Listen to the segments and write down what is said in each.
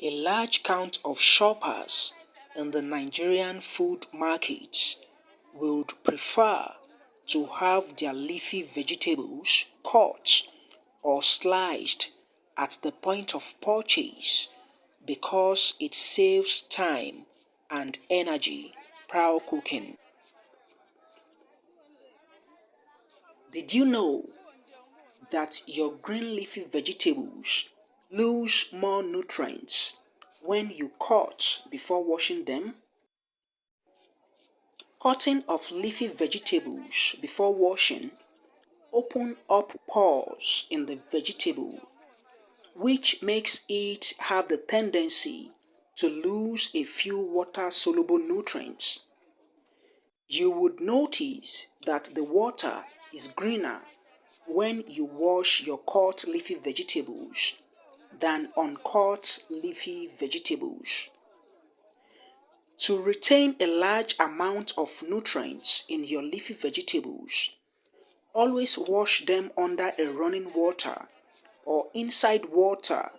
A large count of shoppers in the Nigerian food markets would prefer to have their leafy vegetables cut or sliced at the point of purchase because it saves time and energy while cooking. Did you know that your green leafy vegetables lose more nutrients when you cut before washing them? Cutting of leafy vegetables before washing open up pores in the vegetable, which makes it have the tendency to lose a few water-soluble nutrients. You would notice that the water is greener when you wash your cut leafy vegetables than uncut leafy vegetables. To retain a large amount of nutrients in your leafy vegetables, always wash them under a running water or inside water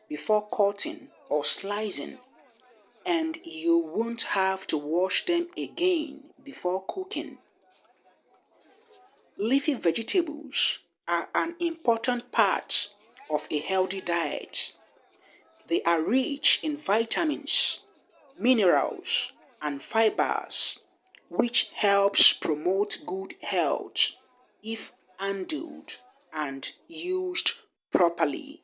before cutting or slicing, and you won't have to wash them again before cooking. Leafy vegetables are an important part of a healthy diet. They are rich in vitamins, minerals, and fibers, which helps promote good health if handled and used properly.